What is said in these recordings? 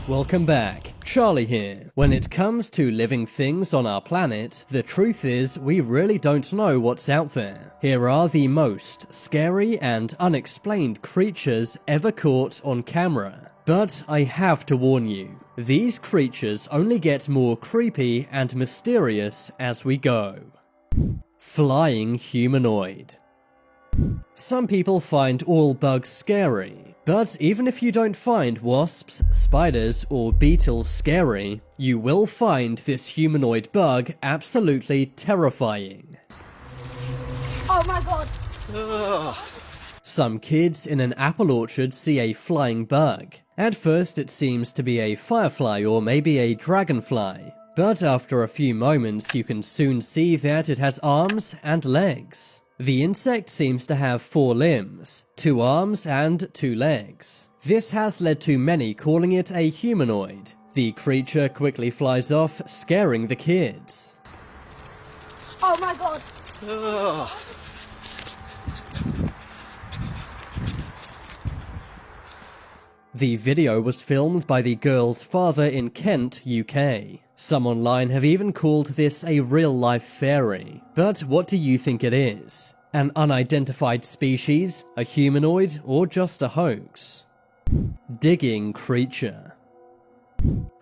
Welcome back, Charlie here. When it comes to living things on our planet, the truth is we really don't know what's out there. Here are the most scary and unexplained creatures ever caught on camera. But I have to warn you, these creatures only get more creepy and mysterious as we go. Flying humanoid. Some people find all bugs scary, but even if you don't find wasps, spiders, or beetles scary, you will find this humanoid bug absolutely terrifying. Oh my god! Ugh. Some kids in an apple orchard see a flying bug. At first it seems to be a firefly or maybe a dragonfly, but after a few moments you can soon see that it has arms and legs. The insect seems to have 4 limbs, 2 arms and 2 legs. This has led to many calling it a humanoid. The creature quickly flies off, scaring the kids. Oh my god! Ugh. The video was filmed by the girl's father in Kent, UK. Some online have even called this a real-life fairy. But what do you think it is? An unidentified species, a humanoid, or just a hoax? Digging creature.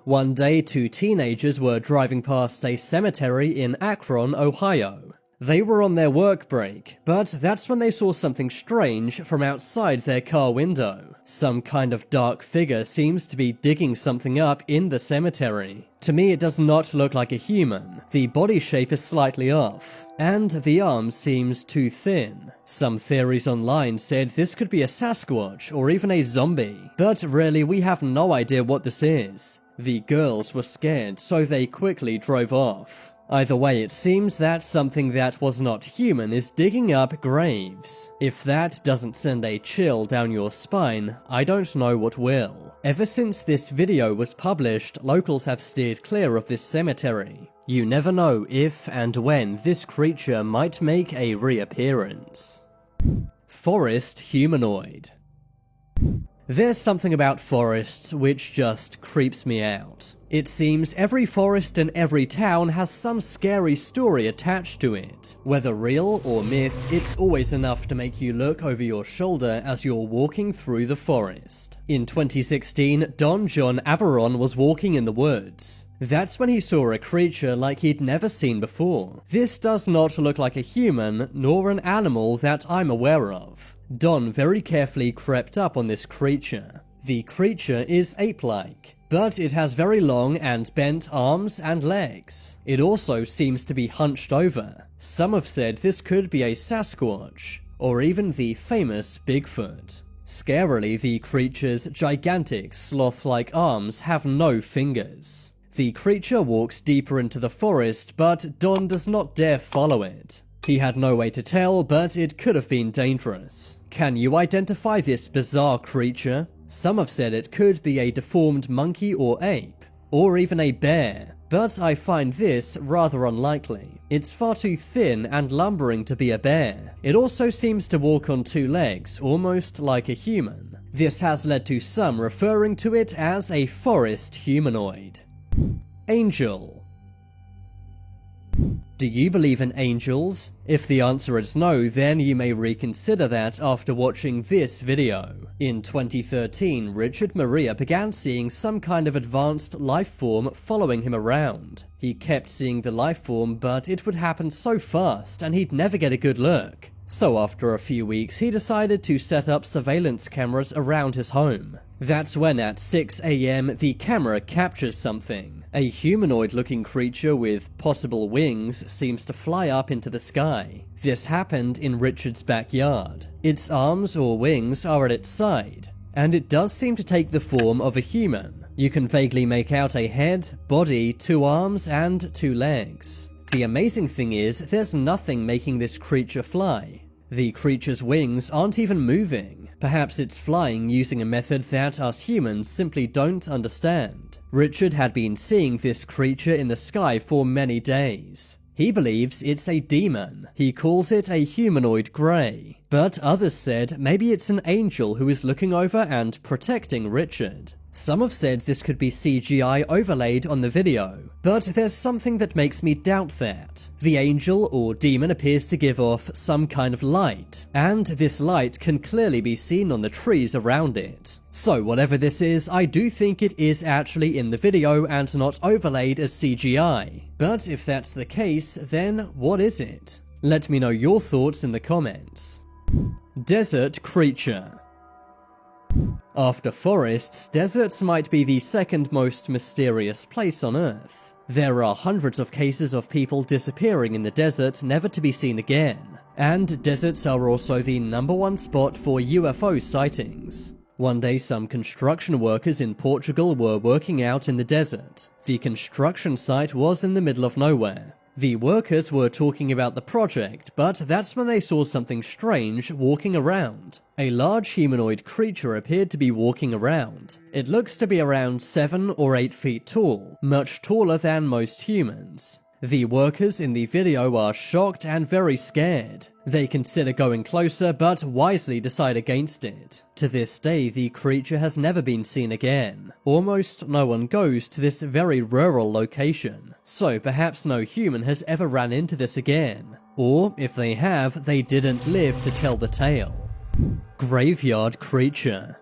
One day, 2 teenagers were driving past a cemetery in Akron, Ohio. They were on their work break, but that's when they saw something strange from outside their car window. Some kind of dark figure seems to be digging something up in the cemetery. To me, it does not look like a human. The body shape is slightly off, and the arm seems too thin. Some theories online said this could be a Sasquatch or even a zombie, but really we have no idea what this is. The girls were scared, so they quickly drove off. Either way, it seems that something that was not human is digging up graves. If that doesn't send a chill down your spine, I don't know what will. Ever since this video was published, locals have steered clear of this cemetery. You never know if and when this creature might make a reappearance. Forest humanoid. There's something about forests which just creeps me out. It seems every forest in every town has some scary story attached to it. Whether real or myth, it's always enough to make you look over your shoulder as you're walking through the forest. In 2016, Don John Averon was walking in the woods. That's when he saw a creature like he'd never seen before. This does not look like a human, nor an animal that I'm aware of. Don very carefully crept up on this creature. The creature is ape-like, but it has very long and bent arms and legs. It also seems to be hunched over. Some have said this could be a Sasquatch, or even the famous Bigfoot. Scarily, the creature's gigantic sloth-like arms have no fingers. The creature walks deeper into the forest, but Don does not dare follow it. He had no way to tell, but it could have been dangerous. Can you identify this bizarre creature? Some have said it could be a deformed monkey or ape, or even a bear, but I find this rather unlikely. It's far too thin and lumbering to be a bear. It also seems to walk on 2 legs, almost like a human. This has led to some referring to it as a forest humanoid. Angel. Do you believe in angels? If the answer is no, then you may reconsider that after watching this video. In 2013, Richard Maria began seeing some kind of advanced life form following him around. He kept seeing the life form, but it would happen so fast and he'd never get a good look. So after a few weeks, he decided to set up surveillance cameras around his home. That's when at 6 AM the camera captures something. A humanoid-looking creature with possible wings seems to fly up into the sky. This happened in Richard's backyard. Its arms or wings are at its side, and it does seem to take the form of a human. You can vaguely make out a head, body, 2 arms, and 2 legs. The amazing thing is, there's nothing making this creature fly. The creature's wings aren't even moving. Perhaps it's flying using a method that us humans simply don't understand. Richard had been seeing this creature in the sky for many days. He believes it's a demon. He calls it a humanoid grey. But others said maybe it's an angel who is looking over and protecting Richard. Some have said this could be CGI overlaid on the video, but there's something that makes me doubt that. The angel or demon appears to give off some kind of light, and this light can clearly be seen on the trees around it. So whatever this is, I do think it is actually in the video and not overlaid as CGI. But if that's the case, then what is it? Let me know your thoughts in the comments. Desert creature. After forests, deserts might be the second most mysterious place on Earth. There are hundreds of cases of people disappearing in the desert never to be seen again, and deserts are also the #1 spot for UFO sightings. One day some construction workers in Portugal were working out in the desert. The construction site was in the middle of nowhere. The workers were talking about the project, but that's when they saw something strange walking around. A large humanoid creature appeared to be walking around. It looks to be around 7 or 8 feet tall, much taller than most humans. The workers in the video are shocked and very scared. They consider going closer, but wisely decide against it. To this day, the creature has never been seen again. Almost no one goes to this very rural location, so perhaps no human has ever ran into this again. Or, if they have, they didn't live to tell the tale. Graveyard creature.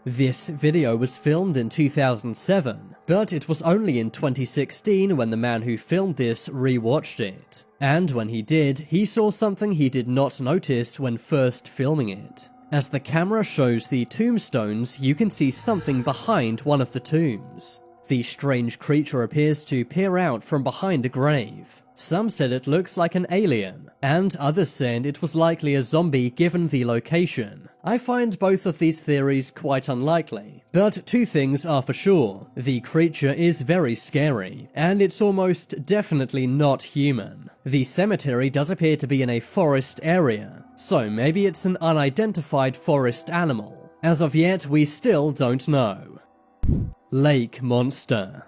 This video was filmed in 2007, but it was only in 2016 when the man who filmed this rewatched it. And when he did, he saw something he did not notice when first filming it. As the camera shows the tombstones, you can see something behind one of the tombs. The strange creature appears to peer out from behind a grave. Some said it looks like an alien, and others said it was likely a zombie given the location. I find both of these theories quite unlikely, but two things are for sure. The creature is very scary, and it's almost definitely not human. The cemetery does appear to be in a forest area, so maybe it's an unidentified forest animal. As of yet, we still don't know. Lake monster.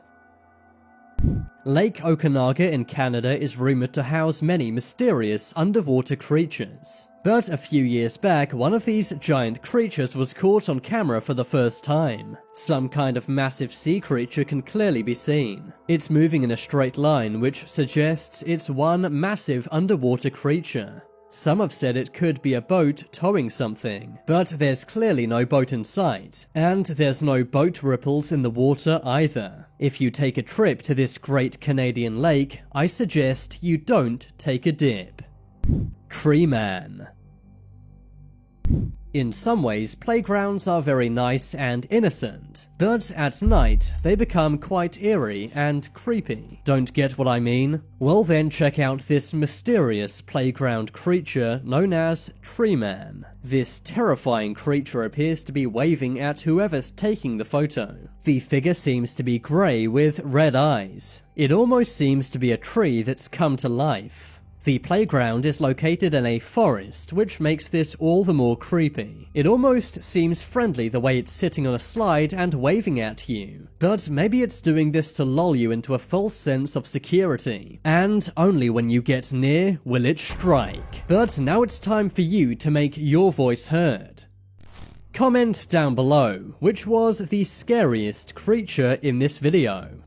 Lake Okanagan in Canada is rumored to house many mysterious underwater creatures. But a few years back, one of these giant creatures was caught on camera for the first time. Some kind of massive sea creature can clearly be seen. It's moving in a straight line, which suggests it's one massive underwater creature. Some have said it could be a boat towing something, but there's clearly no boat in sight, and there's no boat ripples in the water either. If you take a trip to this great Canadian lake, I suggest you don't take a dip. Tree Man. In some ways, playgrounds are very nice and innocent, but at night, they become quite eerie and creepy. Don't get what I mean? Well then check out this mysterious playground creature known as Tree Man. This terrifying creature appears to be waving at whoever's taking the photo. The figure seems to be grey with red eyes. It almost seems to be a tree that's come to life. The playground is located in a forest, which makes this all the more creepy. It almost seems friendly the way it's sitting on a slide and waving at you. But maybe it's doing this to lull you into a false sense of security. And only when you get near will it strike. But now it's time for you to make your voice heard. Comment down below, which was the scariest creature in this video.